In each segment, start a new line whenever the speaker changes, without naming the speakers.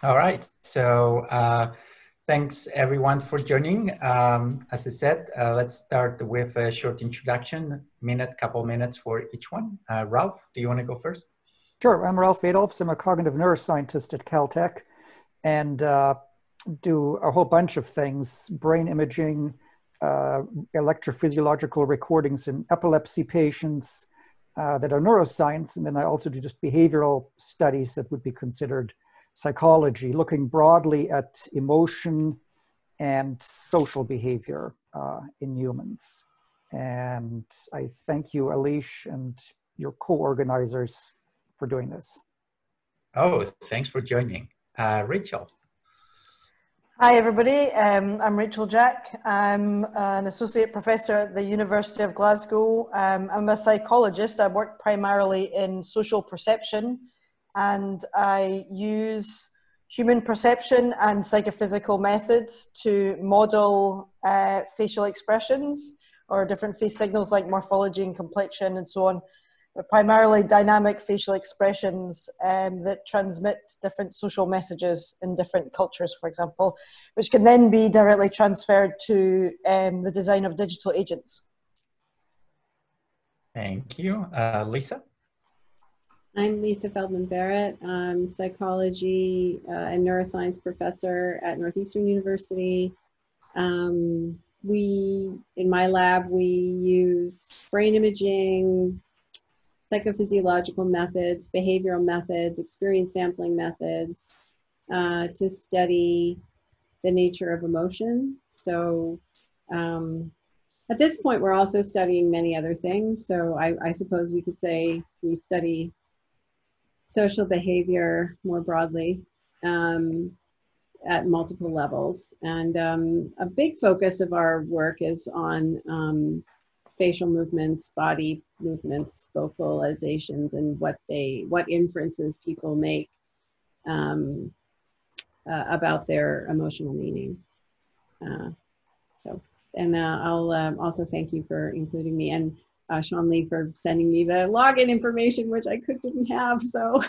All right. So thanks everyone for joining. As I said, let's start with a short introduction, couple minutes for each one. Ralph, do you want to go first?
Sure. I'm Ralph Adolph. I'm a cognitive neuroscientist at Caltech and do a whole bunch of things: brain imaging, electrophysiological recordings in epilepsy patients that are neuroscience. And then I also do just behavioral studies that would be considered psychology, looking broadly at emotion and social behavior in humans. And I thank you, Aleix, and your co-organizers for doing this.
Oh, thanks for joining. Racheal.
Hi, everybody. I'm Racheal Jack. I'm an associate professor at the University of Glasgow. I'm a psychologist. I work primarily in social perception, and I use human perception and psychophysical methods to model facial expressions or different face signals like morphology and complexion and so on. But primarily dynamic facial expressions that transmit different social messages in different cultures, for example, which can then be directly transferred to the design of digital agents.
Thank you. Lisa?
I'm Lisa Feldman Barrett. I'm psychology and neuroscience professor at Northeastern University. In my lab, we use brain imaging, psychophysiological methods, behavioral methods, experience sampling methods to study the nature of emotion. So at this point, we're also studying many other things. So I suppose we could say we study social behavior more broadly at multiple levels. And a big focus of our work is on facial movements, body movements, vocalizations, and what inferences people make about their emotional meaning. I'll also thank you for including me, and Sean Lee for sending me the login information, which I didn't have. So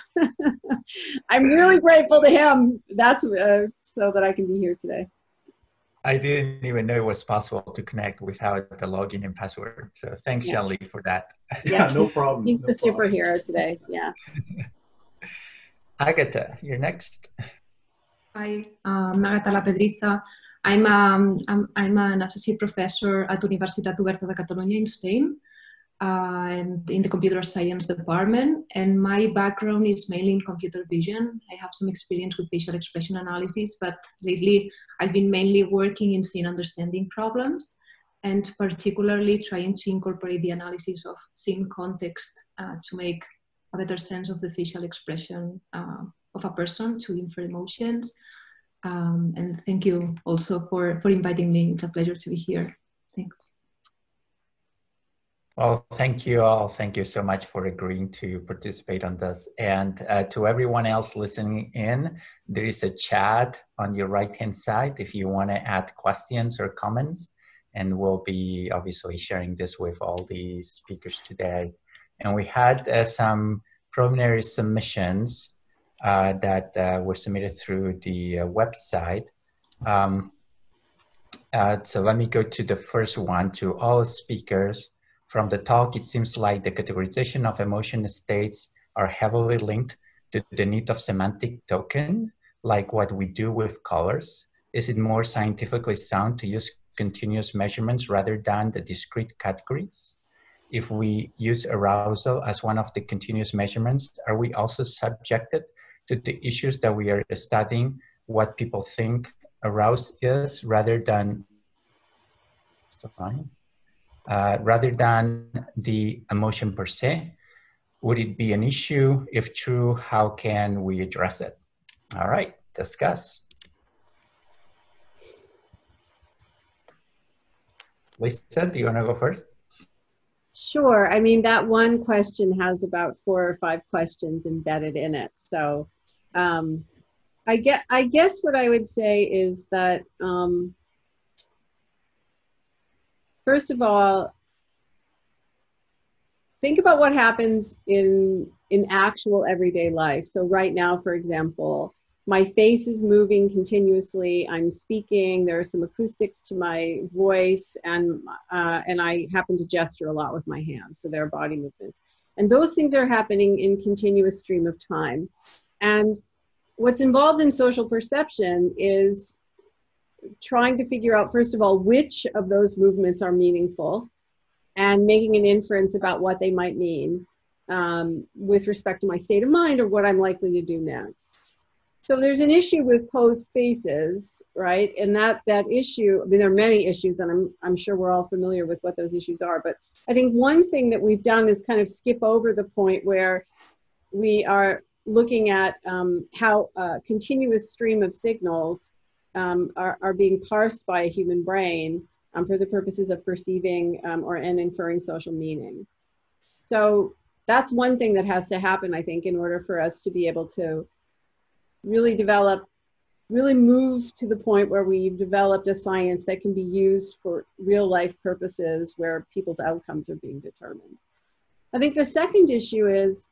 I'm really grateful to him. That's so that I can be here today.
I didn't even know it was possible to connect without the login and password. So thanks, Sean Lee, for that.
Yeah, no problem.
He's the superhero today. Yeah.
Agata, you're next.
Hi, I'm Agata Laperdiza. I'm an associate professor at Universitat Oberta de Catalunya in Spain, and in the computer science department. And my background is mainly in computer vision. I have some experience with facial expression analysis, but lately I've been mainly working in scene understanding problems, and particularly trying to incorporate the analysis of scene context to make a better sense of the facial expression of a person to infer emotions. And thank you also for inviting me. It's a pleasure to be here. Thanks.
Well, thank you all. Thank you so much for agreeing to participate on this. And to everyone else listening in, there is a chat on your right-hand side if you want to add questions or comments. And we'll be obviously sharing this with all the speakers today. And we had some preliminary submissions that were submitted through the website. So let me go to the first one. To all speakers, from the talk, it seems like the categorization of emotion states are heavily linked to the need of semantic token, like what we do with colors. Is it more scientifically sound to use continuous measurements rather than the discrete categories? If we use arousal as one of the continuous measurements, are we also subjected to the issues that we are studying what people think aroused is rather than the emotion per se? Would it be an issue? If true, how can we address it? All right, discuss. Lisa, do you want to go first?
Sure. I mean, that one question has about 4 or 5 questions embedded in it. So I guess what I would say is that, first of all, think about what happens in actual everyday life. So right now, for example, my face is moving continuously, I'm speaking, there are some acoustics to my voice, and I happen to gesture a lot with my hands, so there are body movements. And those things are happening in continuous stream of time. And what's involved in social perception is trying to figure out, first of all, which of those movements are meaningful, and making an inference about what they might mean with respect to my state of mind or what I'm likely to do next. So there's an issue with posed faces, right? And that issue, I mean, there are many issues, and I'm sure we're all familiar with what those issues are, but I think one thing that we've done is kind of skip over the point where we are looking at how a continuous stream of signals are being parsed by a human brain for the purposes of perceiving and inferring social meaning. So that's one thing that has to happen, I think, in order for us to be able to really move to the point where we've developed a science that can be used for real life purposes where people's outcomes are being determined. I think the second issue is,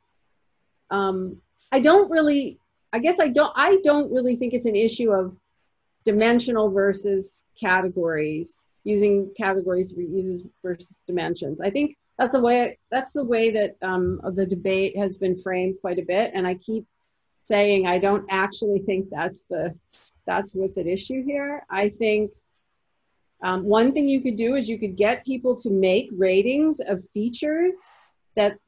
I don't really think it's an issue of dimensional versus categories, using categories versus dimensions. I think that's the way that the debate has been framed quite a bit, and I keep saying I don't actually think that's what's at issue here. I think one thing you could do is you could get people to make ratings of features that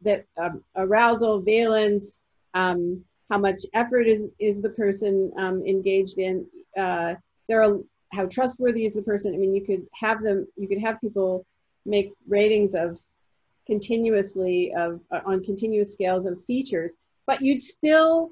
arousal, valence, how much effort is the person engaged in, how trustworthy is the person. I mean, you could have people make ratings of continuously on continuous scales of features, but you'd still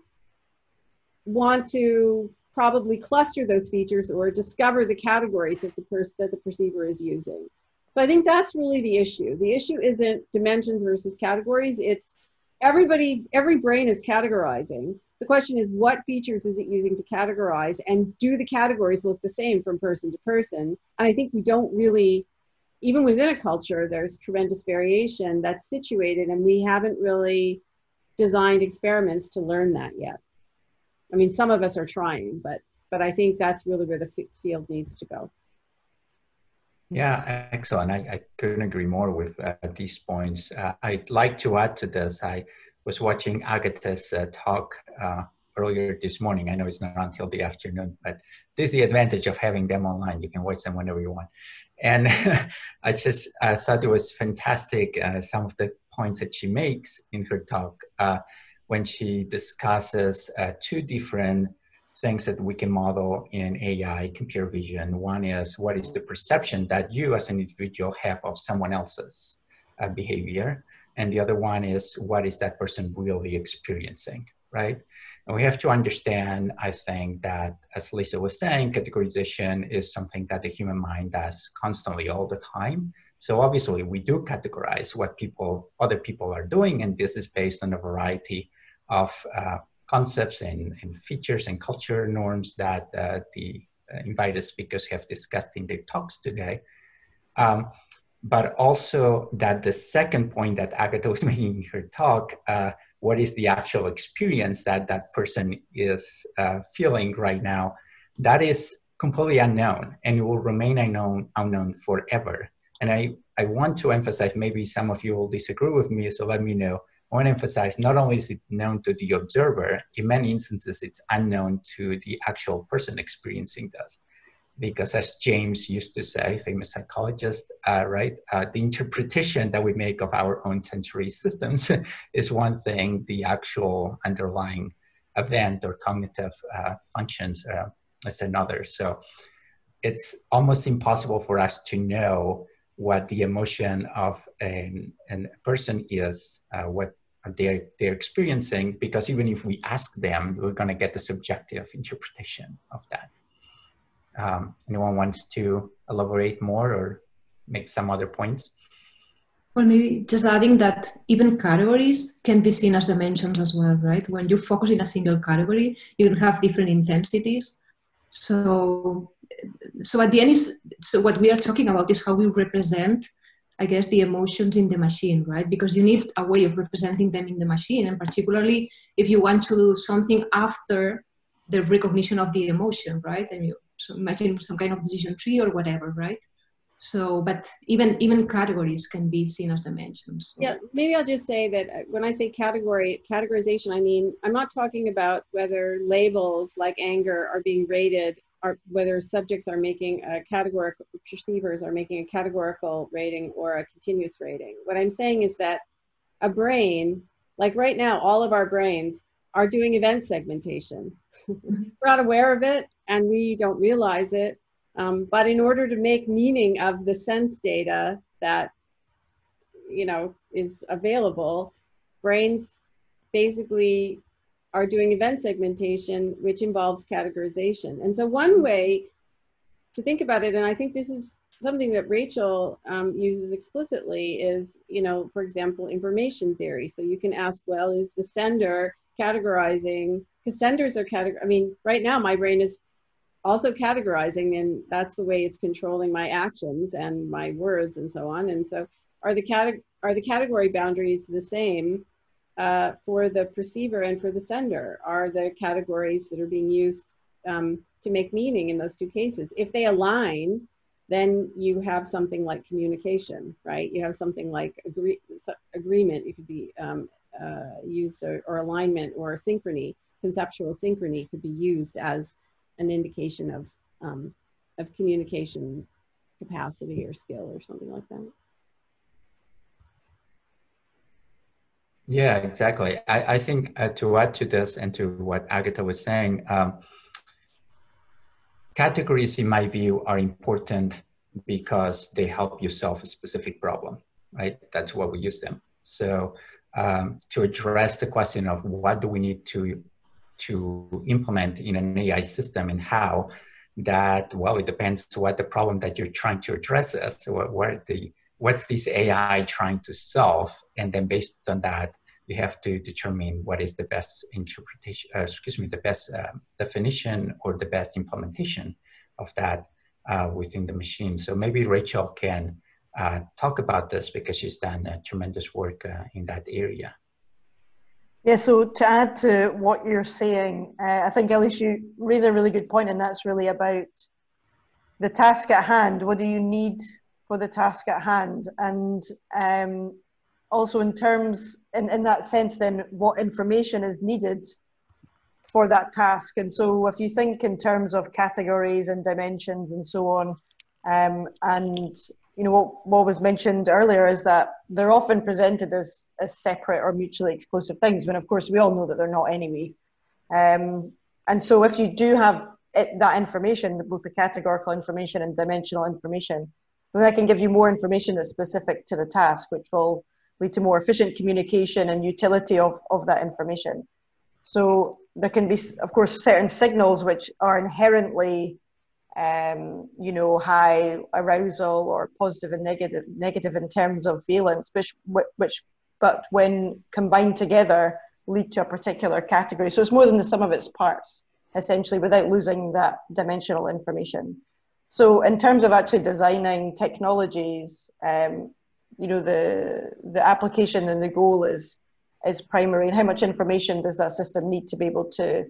want to probably cluster those features or discover the categories that the perceiver is using. So I think that's really the issue. The issue isn't dimensions versus categories. It's every brain is categorizing. The question is, what features is it using to categorize, and do the categories look the same from person to person? And I think we don't really, even within a culture, there's tremendous variation that's situated, and we haven't really designed experiments to learn that yet. I mean, some of us are trying, but I think that's really where the field needs to go.
Yeah, excellent. I couldn't agree more with these points. I'd like to add to this. I was watching Agata's talk earlier this morning. I know it's not until the afternoon, but this is the advantage of having them online. You can watch them whenever you want. And I thought it was fantastic, some of the points that she makes in her talk when she discusses two different things that we can model in AI, computer vision. One is, what is the perception that you as an individual have of someone else's behavior? And the other one is, what is that person really experiencing, right? And we have to understand, I think, that, as Lisa was saying, categorization is something that the human mind does constantly all the time. So obviously we do categorize what other people are doing, and this is based on a variety of concepts and features and culture norms that the invited speakers have discussed in their talks today. But also that the second point that Agata was making in her talk, what is the actual experience that that person is feeling right now, that is completely unknown, and it will remain unknown forever. And I want to emphasize, maybe some of you will disagree with me, so let me know. I want to emphasize, not only is it known to the observer, in many instances, it's unknown to the actual person experiencing this. Because as James used to say, famous psychologist, right, the interpretation that we make of our own sensory systems is one thing, the actual underlying event or cognitive functions is another. So it's almost impossible for us to know what the emotion of a person is, what they're experiencing, because even if we ask them, we're going to get the subjective interpretation of that. Anyone wants to elaborate more or make some other points?
Well, maybe just adding that even categories can be seen as dimensions as well, right? When you focus in a single category, you can have different intensities. So at the end, so what we are talking about is how we represent, I guess, the emotions in the machine, right? Because you need a way of representing them in the machine, and particularly if you want to do something after the recognition of the emotion, right? And you so imagine some kind of decision tree or whatever, right? So, but even categories can be seen as dimensions. So.
Yeah, maybe I'll just say that when I say categorization, I mean, I'm not talking about whether labels like anger are being rated, or whether subjects are making a categorical, perceivers are making a categorical rating or a continuous rating. What I'm saying is that a brain, like right now, all of our brains are doing event segmentation. We're not aware of it and we don't realize it. But in order to make meaning of the sense data that, you know, is available, brains basically are doing event segmentation, which involves categorization. And so one way to think about it, and I think this is something that Racheal uses explicitly, is, you know, for example, information theory. So you can ask, well, is the sender categorizing? Because senders are I mean, right now my brain is also categorizing, and that's the way it's controlling my actions and my words and so on. And so are the category boundaries the same for the perceiver and for the sender? Are the categories that are being used to make meaning in those two cases, if they align, then you have something like communication, right? You have something like agreement. It could be used, or alignment, or synchrony. Conceptual synchrony could be used as an indication of communication capacity or skill or something like that.
Yeah, exactly. I think to add to this and to what Agata was saying, categories, in my view, are important because they help you solve a specific problem, right? That's why we use them. So to address the question of what do we need to implement in an AI system and how, that, well, it depends what the problem that you're trying to address is. So what's this AI trying to solve? And then based on that, you have to determine what is the best interpretation, the best definition or the best implementation of that within the machine. So maybe Racheal can talk about this because she's done tremendous work in that area.
Yeah, so to add to what you're saying, I think, Aleix, you raise a really good point, and that's really about the task at hand. What do you need for the task at hand? And also in terms, in that sense, then what information is needed for that task. And so if you think in terms of categories and dimensions and so on, and you know, what was mentioned earlier is that they're often presented as separate or mutually exclusive things, when of course we all know that they're not anyway. And so if you do have that information, both the categorical information and dimensional information, then that can give you more information that's specific to the task, which will lead to more efficient communication and utility of that information. So there can be, of course, certain signals which are inherently you know, high arousal or positive and negative in terms of valence, but when combined together lead to a particular category. So it's more than the sum of its parts, essentially, without losing that dimensional information. So in terms of actually designing technologies, you know, the application and the goal is primary, and how much information does that system need to be able to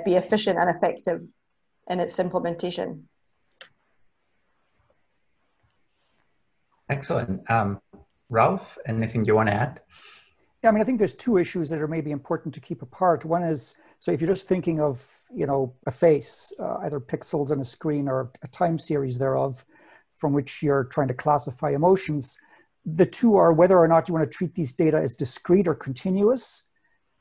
be efficient and effective in its implementation.
Excellent. Ralph, anything you want to add?
Yeah, I mean, I think there's two issues that are maybe important to keep apart. One is, so if you're just thinking of, you know, a face, either pixels on a screen or a time series thereof, from which you're trying to classify emotions, the two are whether or not you want to treat these data as discrete or continuous,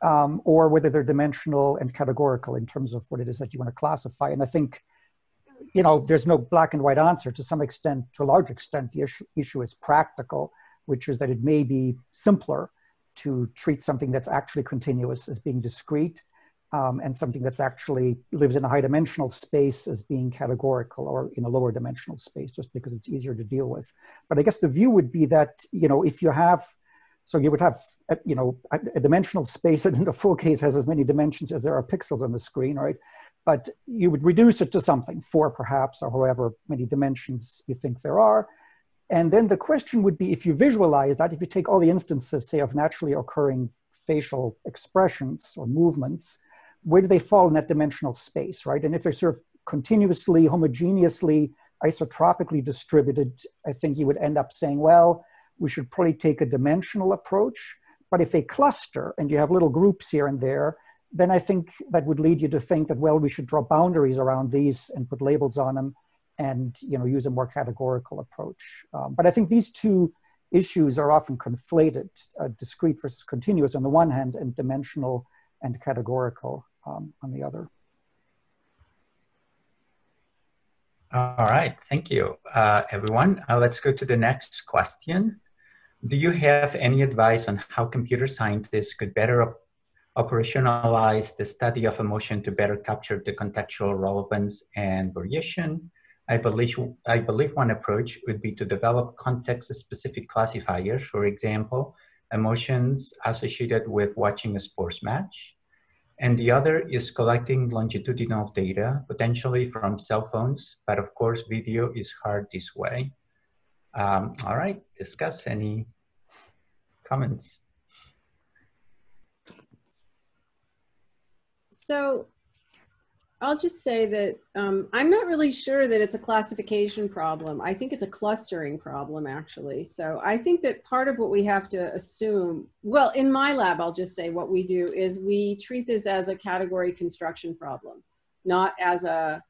or whether they're dimensional and categorical in terms of what it is that you want to classify. And I think, you know, there's no black and white answer. To some extent, to a large extent, the issue is practical, which is that it may be simpler to treat something that's actually continuous as being discrete, and something that's actually lives in a high dimensional space as being categorical, or in a lower dimensional space, just because it's easier to deal with. But I guess the view would be that, you know, if you have, so you would have, you know, a dimensional space that in the full case has as many dimensions as there are pixels on the screen, right? But you would reduce it to something, 4 perhaps, or however many dimensions you think there are. And then the question would be, if you visualize that, if you take all the instances, say, of naturally occurring facial expressions or movements, where do they fall in that dimensional space, right? And if they're sort of continuously, homogeneously, isotropically distributed, I think you would end up saying, well, we should probably take a dimensional approach. But if they cluster and you have little groups here and there, then I think that would lead you to think that, well, we should draw boundaries around these and put labels on them and, you know, use a more categorical approach. But I think these two issues are often conflated, discrete versus continuous on the one hand, and dimensional and categorical on the other.
All right, thank you, everyone. Let's go to the next question. Do you have any advice on how computer scientists could better operationalize the study of emotion to better capture the contextual relevance and variation? I believe one approach would be to develop context-specific classifiers, for example, emotions associated with watching a sports match. And the other is collecting longitudinal data, potentially from cell phones, but of course, video is hard this way. All right, discuss any comments.
So I'll just say that I'm not really sure that it's a classification problem. I think it's a clustering problem, actually. So I think that part of what we have to assume, well, in my lab, I'll just say what we do is we treat this as a category construction problem, not as a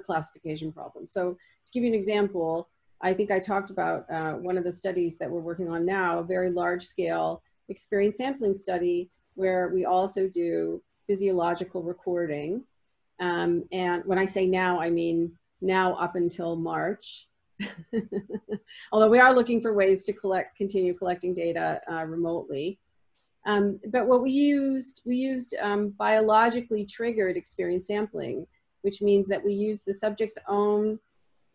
classification problem. So to give you an example, I think I talked about one of the studies that we're working on now, a very large scale experience sampling study where we also do physiological recording. And when I say now, I mean now up until March. Although we are looking for ways to continue collecting data remotely. But what we used biologically triggered experience sampling, which means that we use the subject's own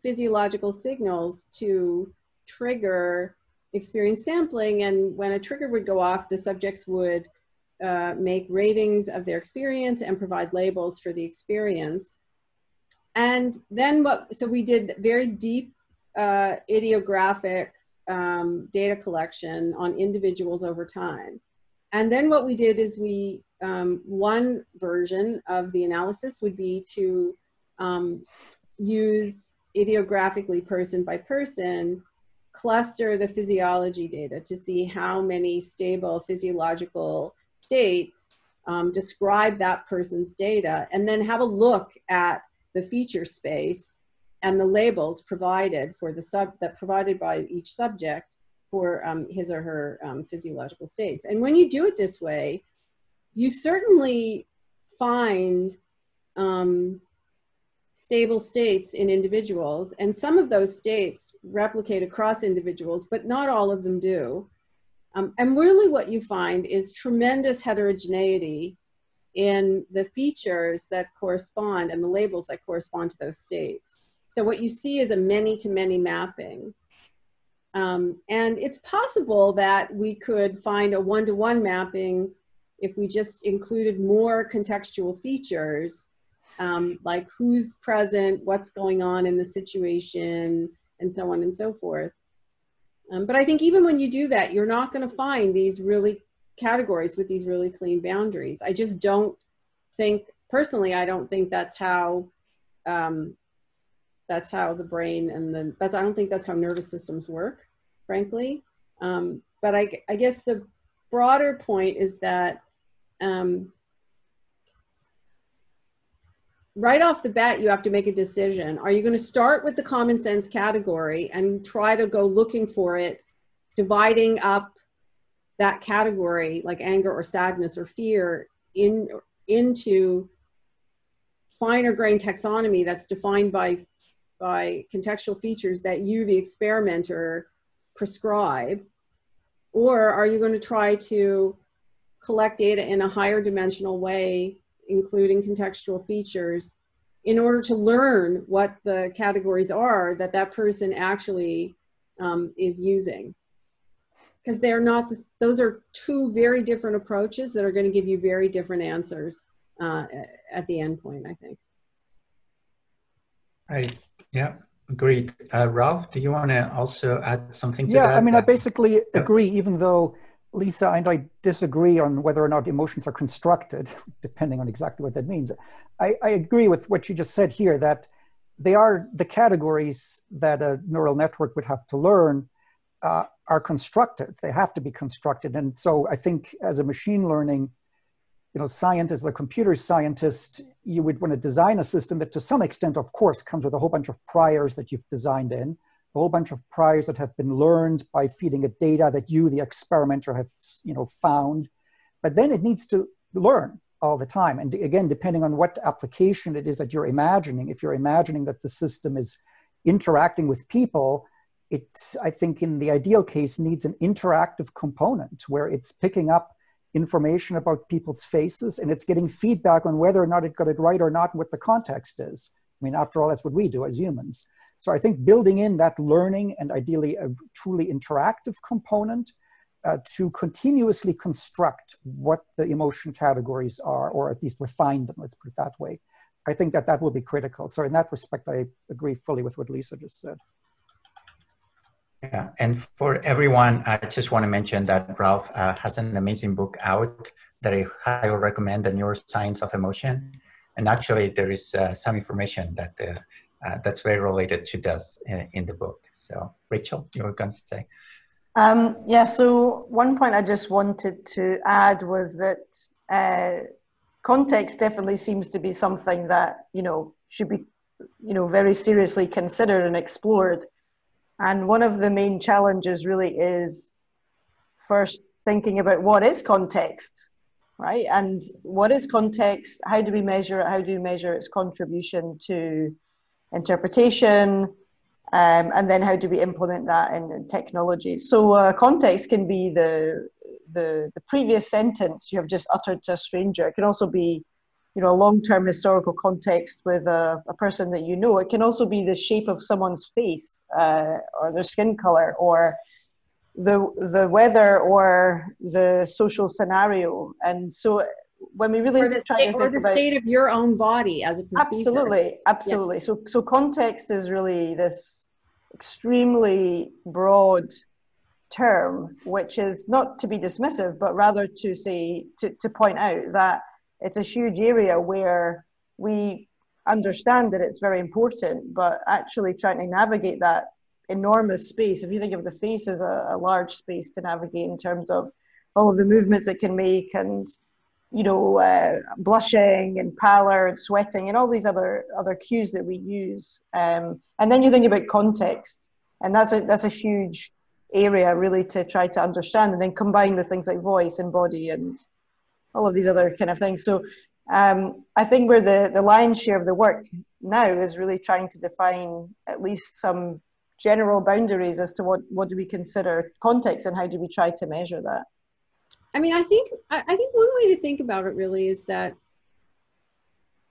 physiological signals to trigger experience sampling. And when a trigger would go off, the subjects would make ratings of their experience and provide labels for the experience. And then so we did very deep idiographic data collection on individuals over time. And then what we did is one version of the analysis would be to use idiographically person by person, cluster the physiology data to see how many stable physiological states describe that person's data, and then have a look at the feature space and the labels provided for provided by each subject for his or her physiological states. And when you do it this way, you certainly find stable states in individuals, and some of those states replicate across individuals, but not all of them do. And really what you find is tremendous heterogeneity in the features that correspond and the labels that correspond to those states. So what you see is a many-to-many mapping. And it's possible that we could find a one-to-one mapping if we just included more contextual features, like who's present, what's going on in the situation, and so on and so forth. But I think even when you do that, you're not going to find these really categories with these really clean boundaries. I just don't think, personally, I don't think that's how the brain and I don't think that's how nervous systems work, frankly. But I guess the broader point is that right off the bat, you have to make a decision. Are you going to start with the common sense category and try to go looking for it, dividing up that category, like anger or sadness or fear, into finer grained taxonomy that's defined by contextual features that you, the experimenter, prescribe? Or are you going to try to collect data in a higher dimensional way, including contextual features, in order to learn what the categories are that person actually is using? Because they're not, those are two very different approaches that are going to give you very different answers at the end point, I think.
Right, yeah, agreed. Ralph, do you want to also add something to that?
Yeah, I mean, I basically agree, even though Lisa, and I disagree on whether or not emotions are constructed, depending on exactly what that means. I agree with what you just said here, that they are the categories that a neural network would have to learn are constructed. They have to be constructed. And so I think as a machine learning scientist, a computer scientist, you would want to design a system that to some extent, of course, comes with a whole bunch of priors that you've designed in, a whole bunch of priors that have been learned by feeding it data that you, the experimenter, have found. But then it needs to learn all the time. And again, depending on what application it is that you're imagining, if you're imagining that the system is interacting with people, it, I think in the ideal case, needs an interactive component where it's picking up information about people's faces and it's getting feedback on whether or not it got it right or not and what the context is. I mean, after all, that's what we do as humans. So I think building in that learning and ideally a truly interactive component to continuously construct what the emotion categories are, or at least refine them, let's put it that way. I think that that will be critical. So in that respect, I agree fully with what Lisa just said.
Yeah, and for everyone, I just want to mention that Prof has an amazing book out that I highly recommend, The Neuroscience of Emotion. And actually, there is some information that that's very related to this in the book. So, Racheal, you were going to say?
Yeah, so one point I just wanted to add was that context definitely seems to be something that, should be, very seriously considered and explored. And one of the main challenges really is first thinking about what is context, right? And what is context? How do we measure it? How do we measure its contribution to interpretation? And then how do we implement that in technology? So context can be the previous sentence you have just uttered to a stranger. It can also be, a long-term historical context with a person that you know. It can also be the shape of someone's face or their skin color or the weather or the social scenario. And so when we really try to think about...
Or the state of your own body as a perceiver.
Absolutely. Yeah. So context is really this extremely broad term, which is not to be dismissive, but rather to say, to point out that it's a huge area where we understand that it's very important, but actually trying to navigate that enormous space. If you think of the face as a large space to navigate in terms of all of the movements it can make and, blushing and pallor and sweating and all these other cues that we use. And then you think about context, and that's a huge area really to try to understand, and then combine with things like voice and body and all of these other kind of things. So I think where the lion's share of the work now is really trying to define at least some general boundaries as to what do we consider context and how do we try to measure that.
I mean, I think one way to think about it really is that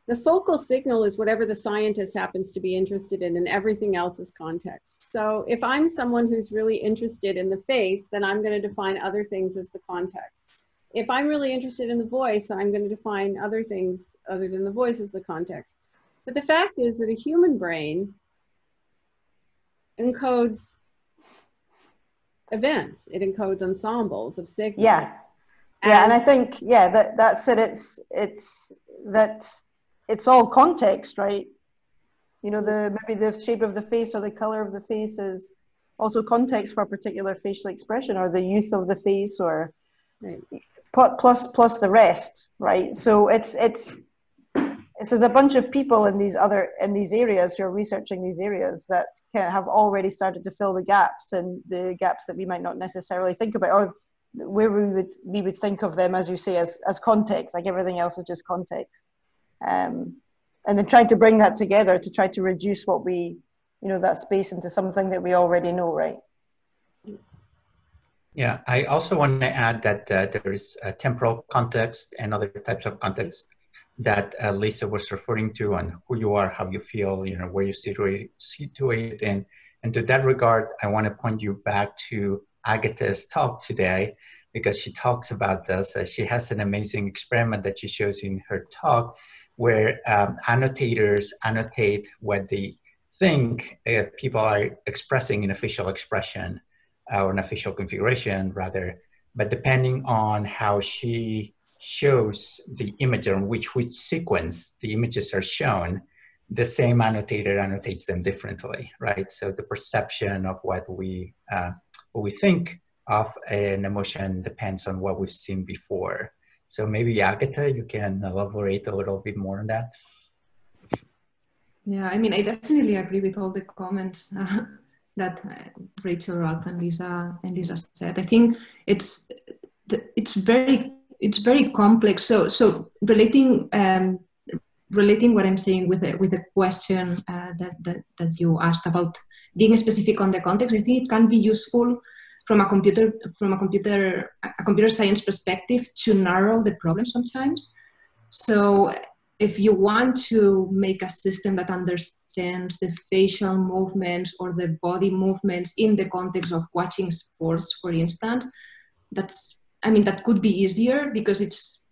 the focal signal is whatever the scientist happens to be interested in, and everything else is context. So if I'm someone who's really interested in the face, then I'm going to define other things as the context. If I'm really interested in the voice, then I'm going to define other things other than the voice as the context. But the fact is that a human brain encodes events. It encodes ensembles of signals.
Yeah. And I think, that's it. It's all context, right? Maybe the shape of the face or the color of the face is also context for a particular facial expression, or the youth of the face, or
right.
plus the rest, right? So there's a bunch of people in these areas who are researching these areas that have already started to fill the gaps, and the gaps that we might not necessarily think about, or where we would think of them, as you say, as context, like everything else is just context. And then trying to bring that together to try to reduce what we, that space into something that we already know, right?
Yeah, I also want to add that there is a temporal context and other types of context that Lisa was referring to, on who you are, how you feel, where you're situated in. And to that regard, I want to point you back to Agata's talk today, because she talks about this. She has an amazing experiment that she shows in her talk, where annotators annotate what they think people are expressing in a facial expression or an official configuration rather, but depending on how she shows the image or which sequence the images are shown, the same annotator annotates them differently, right? So the perception of what we think of an emotion depends on what we've seen before. So maybe Agata, you can elaborate a little bit more on that.
Yeah, I mean, I definitely agree with all the comments that Racheal, Ralph, and Lisa said. I think it's very complex. So relating what I'm saying with the question that you asked about being specific on the context, I think it can be useful from a computer science perspective to narrow the problem sometimes. So if you want to make a system that understands the facial movements or the body movements in the context of watching sports, for instance, that could be easier because it's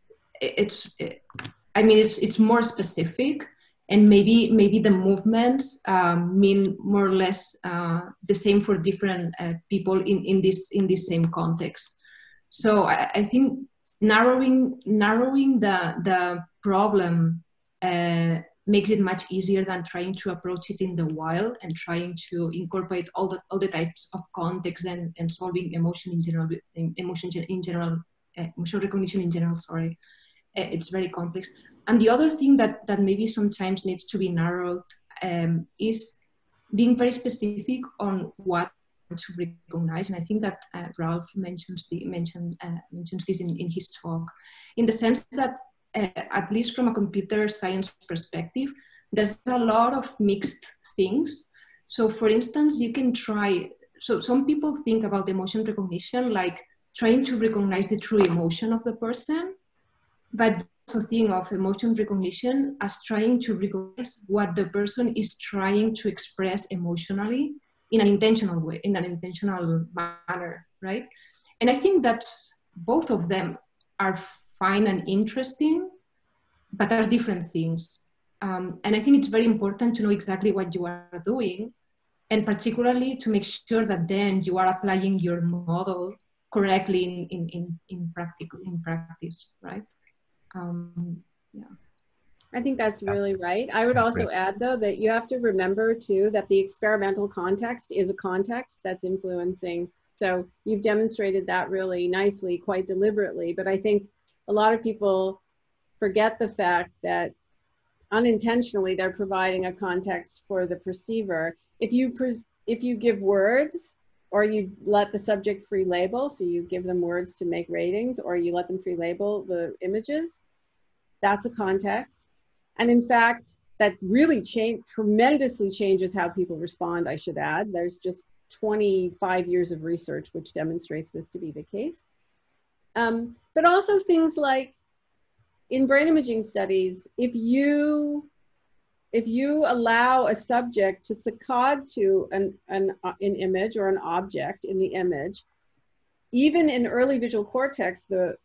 more specific, and maybe the movements mean more or less the same for different people in this same context. So I think narrowing the problem makes it much easier than trying to approach it in the wild and trying to incorporate all the types of context and solving emotion recognition in general. Sorry, it's very complex. And the other thing that maybe sometimes needs to be narrowed is being very specific on what to recognize. And I think that Ralph mentions this in his talk, in the sense that at least from a computer science perspective, there's a lot of mixed things. So for instance, you can try, so some people think about emotion recognition like trying to recognize the true emotion of the person, but also think of emotion recognition as trying to recognize what the person is trying to express emotionally in an intentional way, in an intentional manner, right? And I think that both of them are fine and interesting, but are different things. And I think it's very important to know exactly what you are doing, and particularly to make sure that then you are applying your model correctly in practice, right? Yeah.
I think that's really right. I would also add, though, that you have to remember, too, that the experimental context is a context that's influencing. So you've demonstrated that really nicely, quite deliberately. But I think a lot of people forget the fact that unintentionally they're providing a context for the perceiver. If you give words, or you let the subject free label, so you give them words to make ratings, or you let them free label the images, that's a context. And in fact, that really tremendously changes how people respond, I should add. There's just 25 years of research which demonstrates this to be the case. But also things like in brain imaging studies, if you allow a subject to saccade to an image or an object in the image, even in early visual cortex, the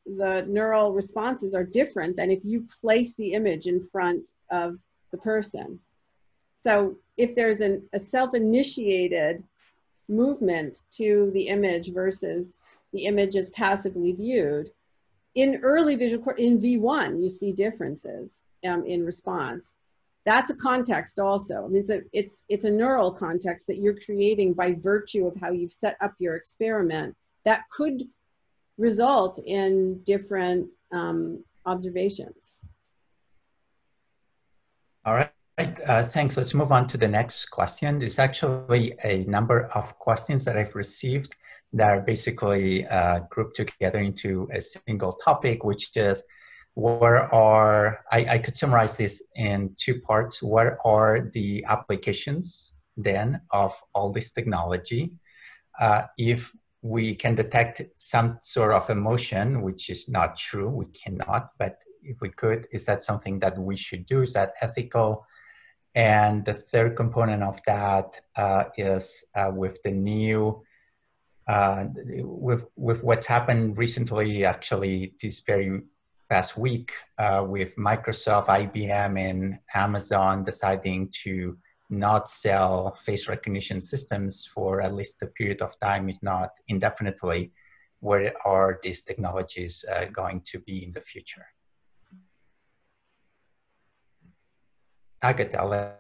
neural responses are different than if you place the image in front of the person. So if there's a self-initiated movement to the image versus the image is passively viewed, in early visual cortex, in V1, you see differences in response. That's a context also. I mean, it's a neural context that you're creating by virtue of how you've set up your experiment that could result in different observations.
All right, thanks. Let's move on to the next question. There's actually a number of questions that I've received that are basically grouped together into a single topic, which is, I could summarize this in two parts. What are the applications then of all this technology? If we can detect some sort of emotion, which is not true, we cannot, but if we could, is that something that we should do? Is that ethical? And the third component of that is with the new, with what's happened recently, actually this very past week, with Microsoft, IBM, and Amazon deciding to not sell face recognition systems for at least a period of time, if not indefinitely. where are these technologies going to be in the future? Agata,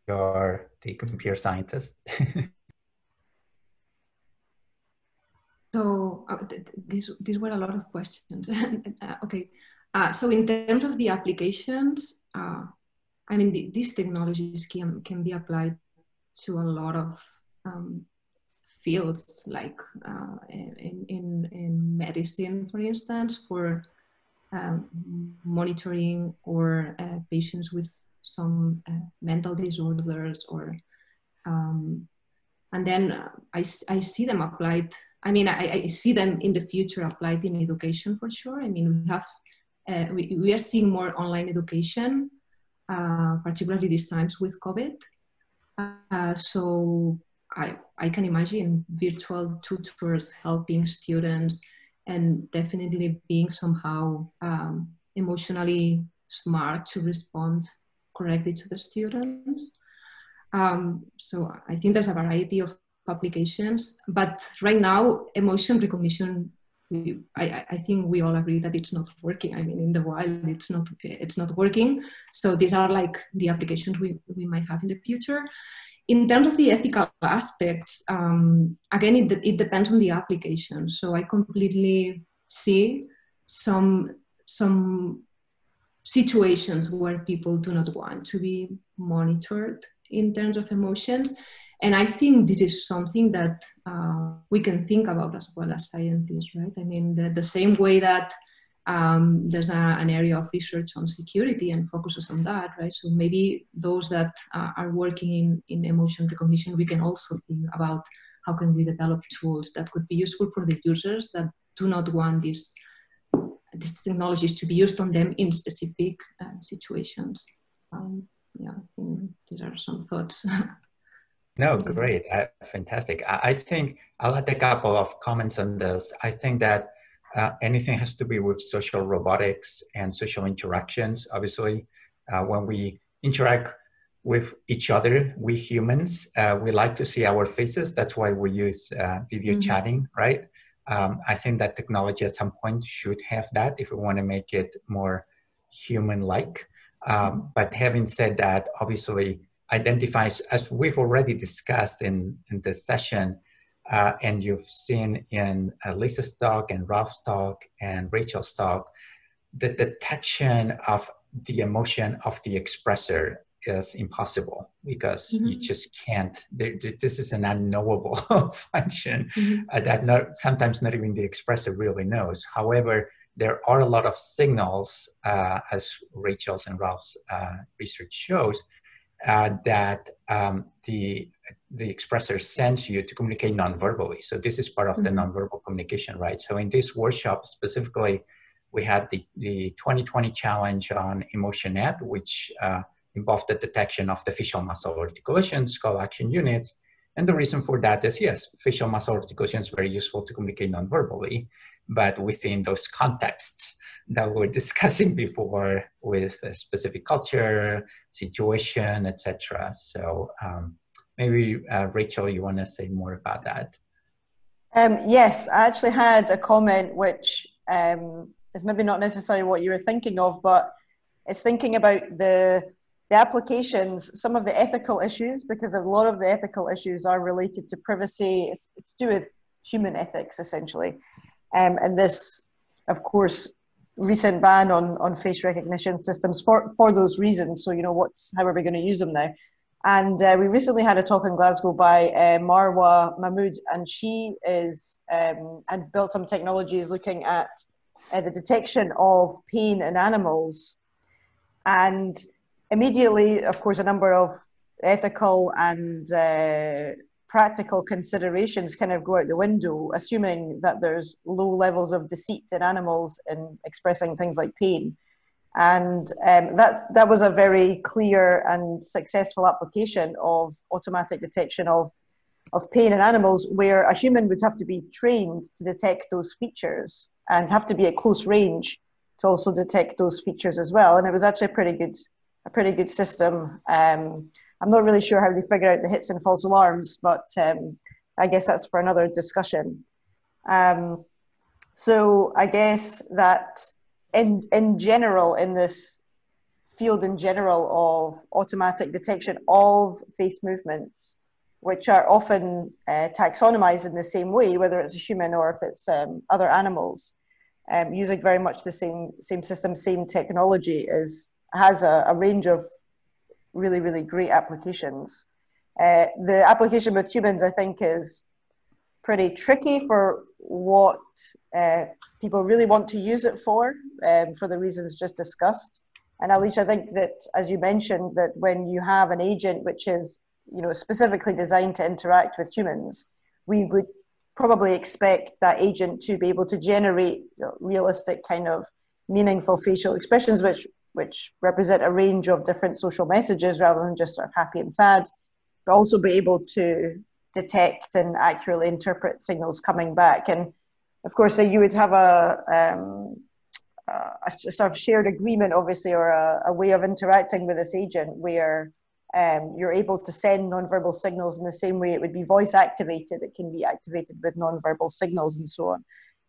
you're the computer scientist.
So these were a lot of questions. Okay, so in terms of the applications, I mean, these technologies can be applied to a lot of fields, like in medicine, for instance, for monitoring or patients with some mental disorders, or and then I see them applied. I mean, I see them in the future applied in education for sure. I mean, we have we are seeing more online education, particularly these times with COVID. So I can imagine virtual tutors helping students, and definitely being somehow emotionally smart to respond correctly to the students. So I think there's a variety of applications, but right now emotion recognition, I think we all agree that it's not working. I mean, in the wild, it's not working. So these are like the applications we might have in the future. In terms of the ethical aspects, again, it depends on the application. So I completely see some situations where people do not want to be monitored in terms of emotions. And I think this is something that we can think about as well as scientists, right? I mean, the same way that there's an area of research on security and focuses on that, right? So maybe those that are working in emotion recognition, we can also think about how can we develop tools that could be useful for the users that do not want these technologies to be used on them in specific situations. Yeah, I think there are some thoughts.
No, great, fantastic. I think I'll add a couple of comments on this. I think that anything has to be with social robotics and social interactions. Obviously, when we interact with each other, we humans, we like to see our faces. That's why we use video chatting, right? I think that technology at some point should have that if we want to make it more human-like. But having said that, obviously, identifies, as we've already discussed in this session, and you've seen in Lisa's talk and Ralph's talk and Racheal's talk, the detection of the emotion of the expressor is impossible because you just can't. This is an unknowable function that sometimes not even the expressor really knows. However, there are a lot of signals, as Racheal's and Ralph's research shows, that the expressor sends you to communicate non-verbally. So this is part of the non-verbal communication, right? So in this workshop specifically, we had the 2020 challenge on EmotionNet, which involved the detection of the facial muscle articulations called action units. And the reason for that is, yes, facial muscle articulation is very useful to communicate non-verbally, but within those contexts that we were discussing before with a specific culture, situation, etc. So maybe Racheal, you want to say more about that?
Yes, I actually had a comment which is maybe not necessarily what you were thinking of, but it's thinking about the applications, some of the ethical issues, because a lot of the ethical issues are related to privacy. It's to do with human ethics, essentially. And this, of course, recent ban on face recognition systems for those reasons. So, you know, how are we going to use them now? And we recently had a talk in Glasgow by Marwa Mahmood, and she had built some technologies looking at the detection of pain in animals. And immediately, of course, a number of ethical and practical considerations kind of go out the window, assuming that there's low levels of deceit in animals in expressing things like pain. And that was a very clear and successful application of automatic detection of pain in animals, where a human would have to be trained to detect those features and have to be at close range to also detect those features as well. And it was actually a pretty good system. I'm not really sure how they figure out the hits and false alarms, but I guess that's for another discussion. So I guess that in general, in this field in general of automatic detection of face movements, which are often taxonomized in the same way, whether it's a human or if it's other animals, using very much the same system, same technology, has a range of really, really great applications. The application with humans, I think, is pretty tricky for what people really want to use it for the reasons just discussed. And Aleix, I think that, as you mentioned, that when you have an agent which is, you know, specifically designed to interact with humans, we would probably expect that agent to be able to generate, you know, realistic kind of meaningful facial expressions which represent a range of different social messages rather than just sort of happy and sad, but also be able to detect and accurately interpret signals coming back. And of course, you would have a sort of shared agreement, obviously, or a way of interacting with this agent where you're able to send nonverbal signals in the same way it would be voice activated. It can be activated with nonverbal signals and so on.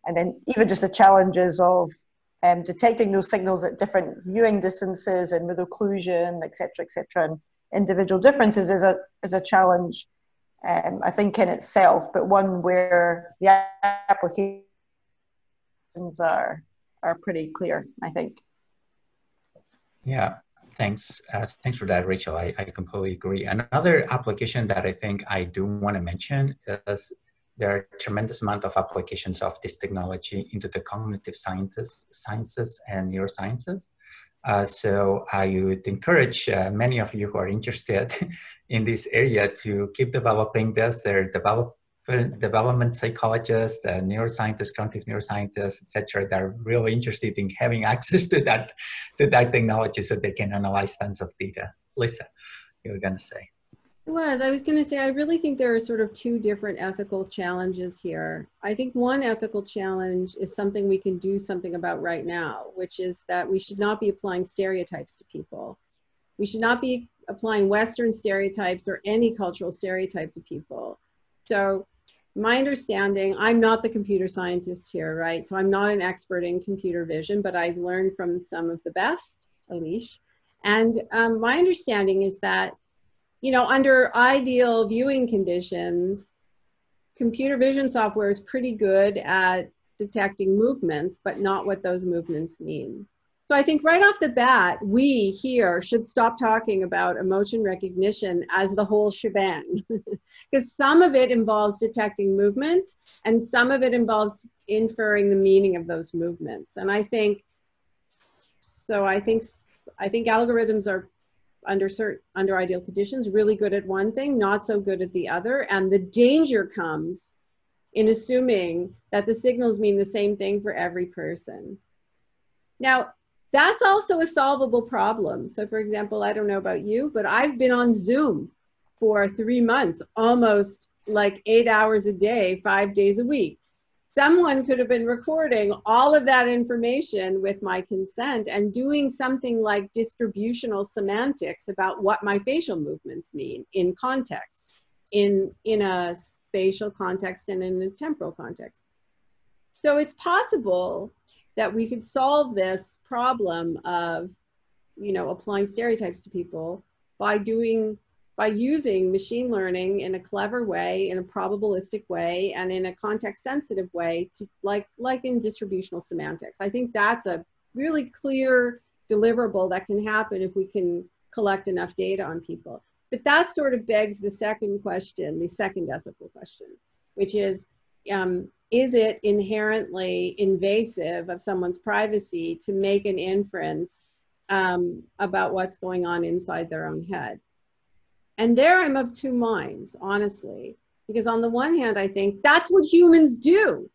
And then even just the challenges of detecting those signals at different viewing distances and with occlusion, et cetera, and individual differences is a challenge, I think, in itself, but one where the applications are pretty clear, I think.
Yeah, thanks. Thanks for that, Racheal. I completely agree. Another application that I think I do want to mention is there are a tremendous amount of applications of this technology into the cognitive sciences and neurosciences. So I would encourage many of you who are interested in this area to keep developing this. There are development psychologists, neuroscientists, cognitive neuroscientists, etc., that are really interested in having access to that technology so they can analyze tons of data. Lisa, you were going to say.
I was going to say, I really think there are sort of two different ethical challenges here. I think one ethical challenge is something we can do something about right now, which is that we should not be applying stereotypes to people. We should not be applying Western stereotypes or any cultural stereotype to people. So my understanding, I'm not the computer scientist here, right? So I'm not an expert in computer vision, but I've learned from some of the best, Aleix. And my understanding is that, you know, under ideal viewing conditions, computer vision software is pretty good at detecting movements, but not what those movements mean. So I think right off the bat, we here should stop talking about emotion recognition as the whole shebang, because some of it involves detecting movement and some of it involves inferring the meaning of those movements. And I think algorithms are under ideal conditions really good at one thing, not so good at the other. And the danger comes in assuming that the signals mean the same thing for every person. Now, that's also a solvable problem. So for example, I don't know about you, but I've been on Zoom for 3 months, almost like 8 hours a day, 5 days a week. Someone could have been recording all of that information with my consent and doing something like distributional semantics about what my facial movements mean in context, in a spatial context and in a temporal context. So it's possible that we could solve this problem of, you know, applying stereotypes to people by using machine learning in a clever way, in a probabilistic way, and in a context-sensitive way, to like in distributional semantics. I think that's a really clear deliverable that can happen if we can collect enough data on people. But that sort of begs the second question, the second ethical question, which is it inherently invasive of someone's privacy to make an inference about what's going on inside their own head? And there I'm of two minds, honestly, because on the one hand, I think that's what humans do.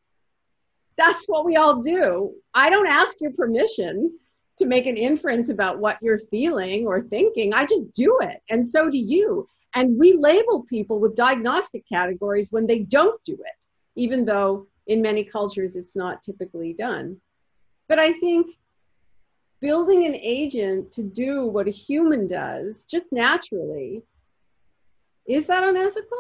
That's what we all do. I don't ask your permission to make an inference about what you're feeling or thinking. I just do it. And so do you. And we label people with diagnostic categories when they don't do it, even though in many cultures it's not typically done. But I think building an agent to do what a human does just naturally, is that unethical?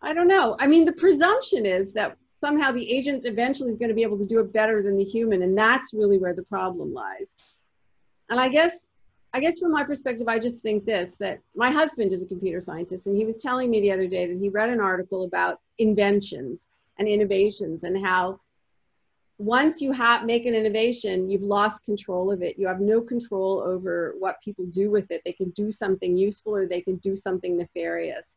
I don't know. I mean, the presumption is that somehow the agent eventually is going to be able to do it better than the human. And that's really where the problem lies. And I guess from my perspective, I just think this, that my husband is a computer scientist, and he was telling me the other day that he read an article about inventions and innovations, and how once you make an innovation, you've lost control of it. You have no control over what people do with it. They can do something useful or they can do something nefarious.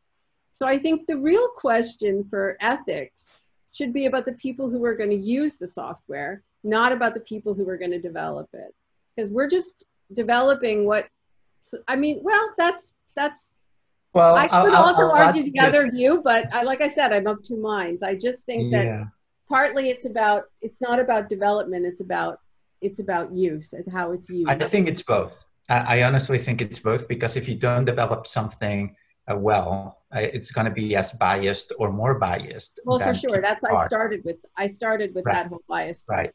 So I think the real question for ethics should be about the people who are going to use the software, not about the people who are going to develop it. Because we're just developing what, I mean, well, that's, well, I could also argue the other view, but like I said, I'm of two minds. I just think that partly it's not about development, it's about use and how it's used.
I think it's both. I honestly think it's both, because if you don't develop something it's going to be as biased or more biased.
Well, for sure. That's I started with right. That whole bias.
Right.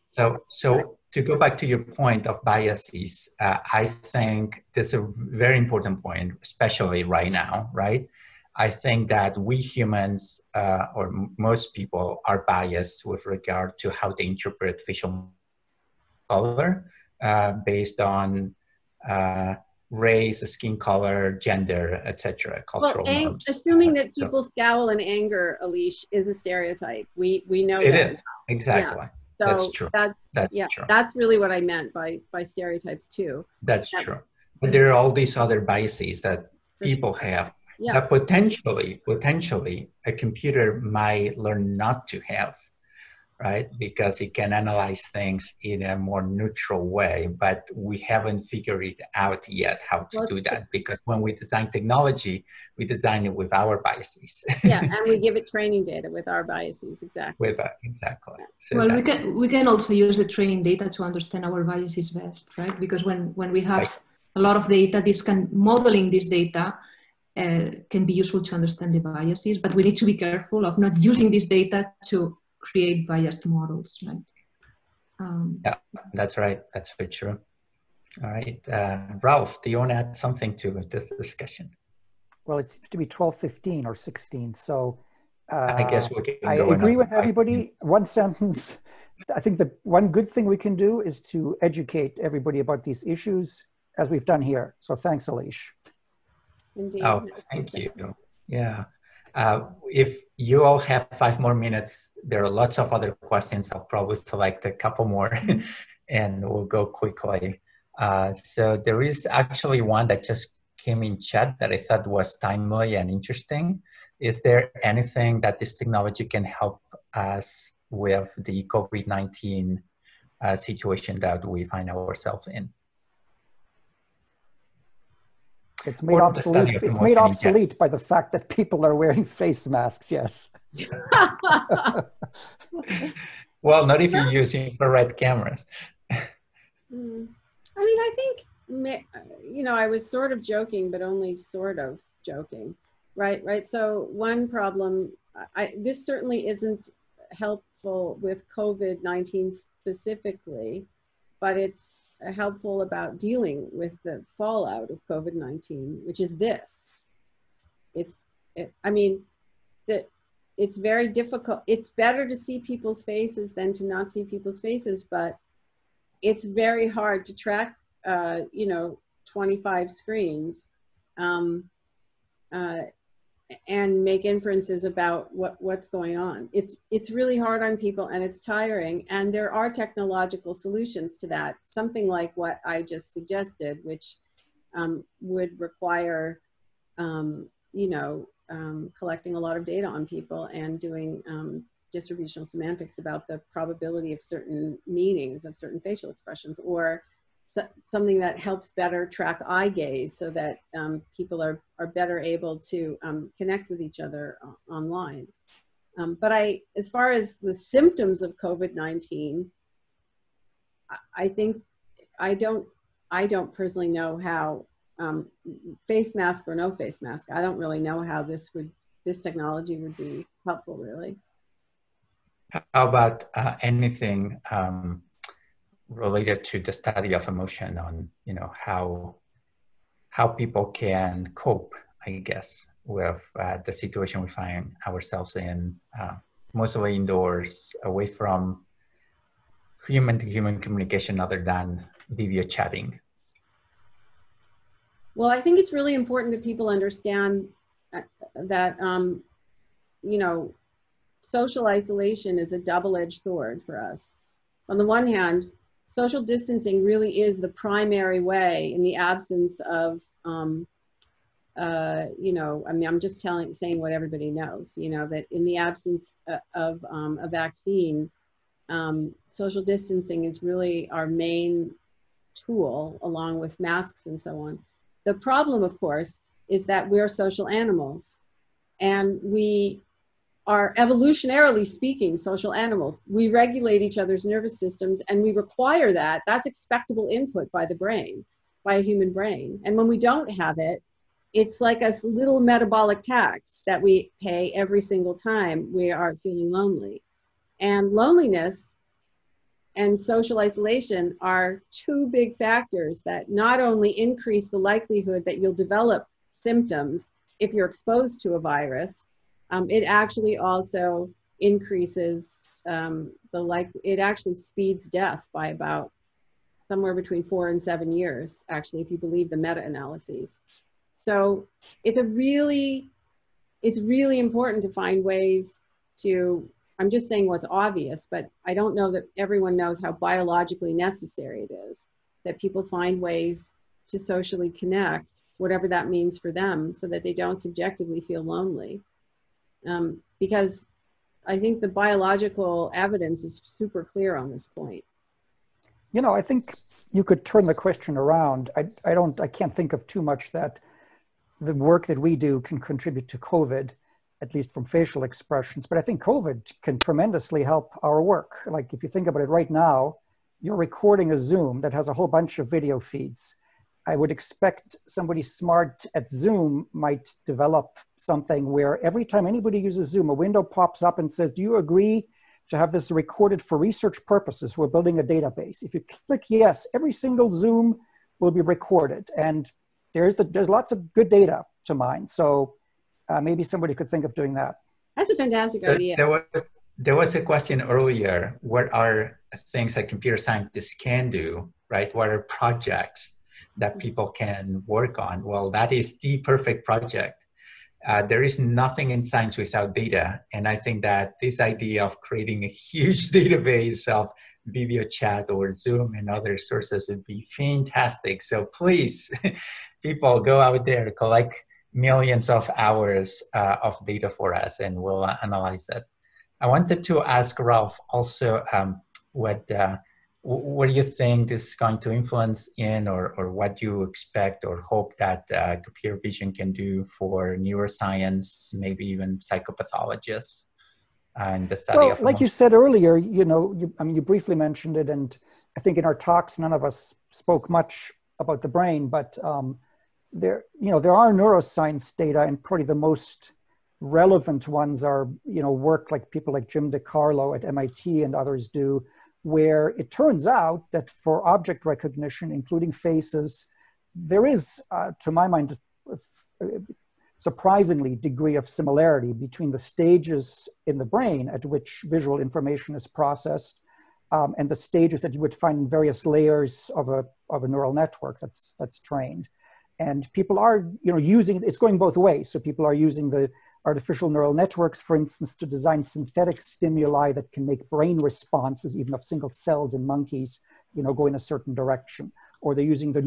So to go back to your point of biases, I think this is a very important point, especially right now, right? I think that we humans, or most people, are biased with regard to how they interpret facial color based on race, skin color, gender, etc., cultural norms.
Assuming that people scowl in anger, Aleix, is a stereotype. We know
it
that.
Is exactly.
Yeah. So
that's true.
That's true. That's really what I meant by stereotypes too.
That's true. But there are all these other biases that people have that potentially a computer might learn not to have. Right? Because it can analyze things in a more neutral way, but we haven't figured it out yet how to do that, because when we design technology, we design it with our biases.
Yeah, and we give it training data with our biases, exactly.
Exactly. So
well, we can also use the training data to understand our biases best, right? Because when we have a lot of data, modeling this data can be useful to understand the biases, but we need to be careful of not using this data to create biased models, right?
Yeah, that's right. That's very true. All right. Ralph, do you want to add something to this discussion?
Well, it seems to be 12:15 or 16. So
I guess we can
I agree with everybody. One sentence. I think the one good thing we can do is to educate everybody about these issues, as we've done here. So thanks, Aleix.
Indeed.
Oh, thank you. Yeah. If you all have 5 more minutes, there are lots of other questions. I'll probably select a couple more and we'll go quickly. So there is actually one that just came in chat that I thought was timely and interesting. Is there anything that this technology can help us with the COVID-19 situation that we find ourselves in?
It's made obsolete. It's made obsolete by the fact that people are wearing face masks. Yes.
Well, not if you use infrared cameras.
I mean, I think, I was sort of joking, but only sort of joking, right? So one problem, this certainly isn't helpful with COVID-19 specifically, but it's helpful about dealing with the fallout of COVID-19, which is this. It's very difficult. It's better to see people's faces than to not see people's faces, but it's very hard to track, 25 screens and make inferences about what's going on. It's really hard on people, and it's tiring, and there are technological solutions to that. Something like what I just suggested, which would require, collecting a lot of data on people and doing distributional semantics about the probability of certain meanings of certain facial expressions, or something that helps better track eye gaze so that people are better able to connect with each other online. But as far as the symptoms of COVID-19, I think I don't personally know how, face mask or no face mask, I don't really know how this technology would be helpful, really.
How about anything related to the study of emotion on, how people can cope, I guess, with the situation we find ourselves in mostly indoors, away from human-to-human communication other than video chatting?
Well, I think it's really important that people understand that, you know, social isolation is a double-edged sword for us. On the one hand, social distancing really is the primary way, in the absence of, you know, I mean, I'm just saying what everybody knows, you know, that in the absence of a vaccine, social distancing is really our main tool, along with masks and so on. The problem, of course, is that we're social animals, and we are, evolutionarily speaking, social animals. We regulate each other's nervous systems, and we require that. That's expectable input by the brain, by a human brain. And when we don't have it, it's like a little metabolic tax that we pay every single time we are feeling lonely. And loneliness and social isolation are two big factors that not only increase the likelihood that you'll develop symptoms if you're exposed to a virus, it actually also increases it actually speeds death by about somewhere between 4 and 7 years, actually, if you believe the meta-analyses. So it's really important to find ways to, I'm just saying what's obvious, but I don't know that everyone knows how biologically necessary it is, that people find ways to socially connect, whatever that means for them, so that they don't subjectively feel lonely. Because I think the biological evidence is super clear on this point.
You know, I think you could turn the question around. I can't think of too much that the work that we do can contribute to COVID, at least from facial expressions, but I think COVID can tremendously help our work. Like if you think about it right now, you're recording a Zoom that has a whole bunch of video feeds. I would expect somebody smart at Zoom might develop something where every time anybody uses Zoom, a window pops up and says, do you agree to have this recorded for research purposes? We're building a database. If you click yes, every single Zoom will be recorded. And there's lots of good data to mine. So maybe somebody could think of doing that.
That's a fantastic idea.
There was a question earlier, what are things that computer scientists can do, right? What are projects that people can work on? Well, that is the perfect project. There is nothing in science without data. And I think that this idea of creating a huge database of video chat or Zoom and other sources would be fantastic. So please, people, go out there, collect millions of hours of data for us, and we'll analyze it. I wanted to ask Ralph also what do you think this is going to influence in, or what you expect or hope that computer vision can do for neuroscience, maybe even psychopathologists and the study of emotion?
Like you said earlier, you know, you briefly mentioned it, and I think in our talks, none of us spoke much about the brain, but there are neuroscience data, and probably the most relevant ones are, work like people like Jim DiCarlo at MIT and others do, where it turns out that for object recognition, including faces, there is, to my mind, a surprisingly degree of similarity between the stages in the brain at which visual information is processed and the stages that you would find in various layers of a neural network that's trained. And people are, using, it's going both ways. So people are using the artificial neural networks, for instance, to design synthetic stimuli that can make brain responses, even of single cells in monkeys, go in a certain direction. Or they're using the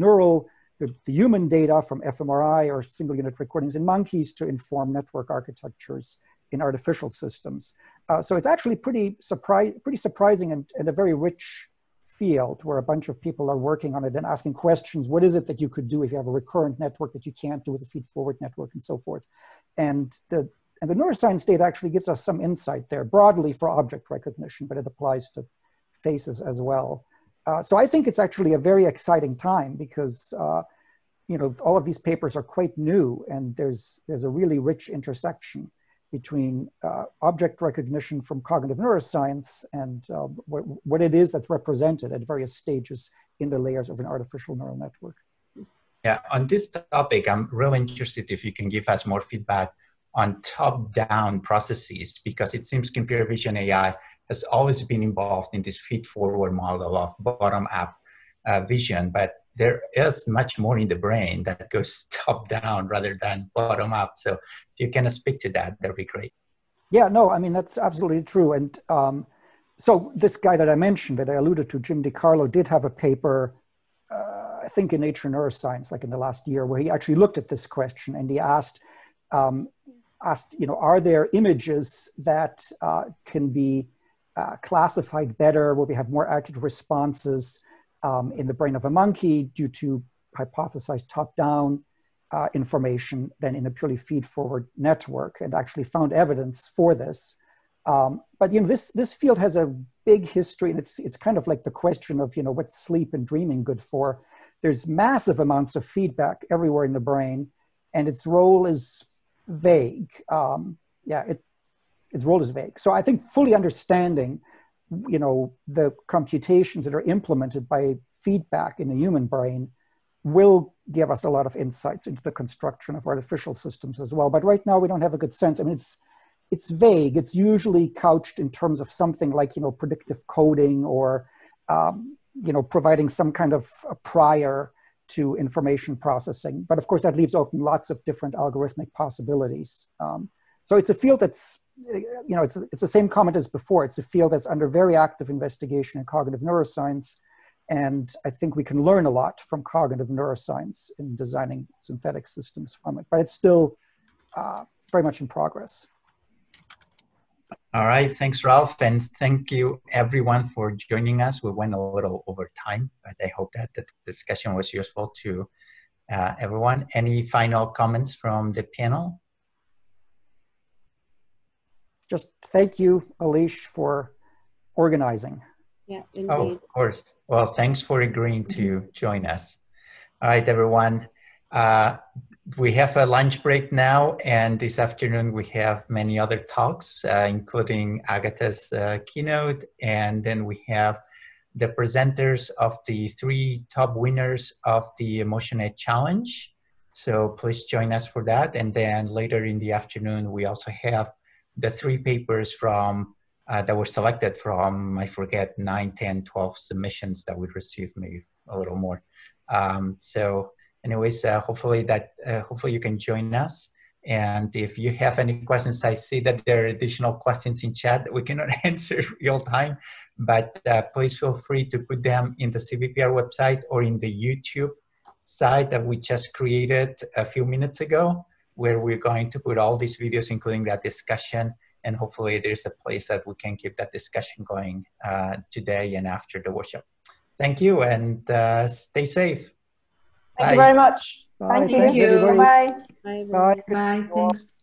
human data from fMRI or single unit recordings in monkeys to inform network architectures in artificial systems. So it's actually pretty surprising and a very rich field where a bunch of people are working on it and asking questions. What is it that you could do if you have a recurrent network that you can't do with a feed-forward network and so forth? And the neuroscience data actually gives us some insight there, broadly for object recognition, but it applies to faces as well. So I think it's actually a very exciting time because all of these papers are quite new, and there's a really rich intersection between object recognition from cognitive neuroscience and what it is that's represented at various stages in the layers of an artificial neural network.
Yeah, on this topic, I'm really interested if you can give us more feedback on top-down processes, because it seems computer vision AI has always been involved in this feed-forward model of bottom-up vision, but there is much more in the brain that goes top-down rather than bottom-up. So if you can speak to that, that'd be great.
Yeah, no, I mean, that's absolutely true. And so this guy that I mentioned, that I alluded to, Jim DiCarlo, did have a paper, I think in Nature Neuroscience, like in the last year, where he actually looked at this question, and he asked, are there images that can be classified better, where we have more accurate responses in the brain of a monkey due to hypothesized top-down information than in a purely feed-forward network, and actually found evidence for this. But this field has a big history, and it's kind of like the question of what's sleep and dreaming good for. There's massive amounts of feedback everywhere in the brain, and its role is vague. Its role is vague. So I think fully understanding the computations that are implemented by feedback in the human brain will give us a lot of insights into the construction of artificial systems as well. But right now we don't have a good sense. I mean, it's vague. It's usually couched in terms of something like, predictive coding, or, providing some kind of a prior to information processing. But of course that leaves open lots of different algorithmic possibilities. So it's a field that's, it's the same comment as before. It's a field that's under very active investigation in cognitive neuroscience. And I think we can learn a lot from cognitive neuroscience in designing synthetic systems from it, but it's still very much in progress.
All right, thanks, Ralph, and thank you everyone for joining us. We went a little over time, but I hope that the discussion was useful to everyone. Any final comments from the panel? Just
thank you, Aleix, for organizing.
Yeah, indeed.
Oh, of course. Well, thanks for agreeing to join us. All right, everyone. We have a lunch break now, and this afternoon we have many other talks, including Agata's keynote, and then we have the presenters of the 3 top winners of the Emotion Edge Challenge. So please join us for that. And then later in the afternoon, we also have the 3 papers from that were selected from, I forget, 9, 10, 12 submissions that we received, maybe a little more. Anyways, hopefully you can join us. And if you have any questions, I see that there are additional questions in chat that we cannot answer real time, but please feel free to put them in the CVPR website or in the YouTube site that we just created a few minutes ago, where we're going to put all these videos, including that discussion. And hopefully there's a place that we can keep that discussion going today and after the workshop. Thank you, and stay safe.
Thank you very much.
Bye.
Thank you.
Thanks, everybody.
Bye.
Bye.
Bye.
Bye, thanks.